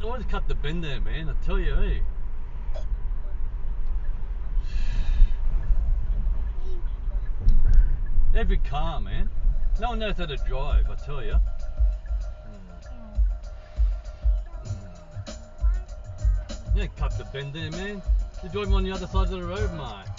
always cut the bend there, man. I tell you, hey. Every car, man. No one knows how to drive, I tell you. You don't cut the bend there, man. You're driving on the other side of the road, mate.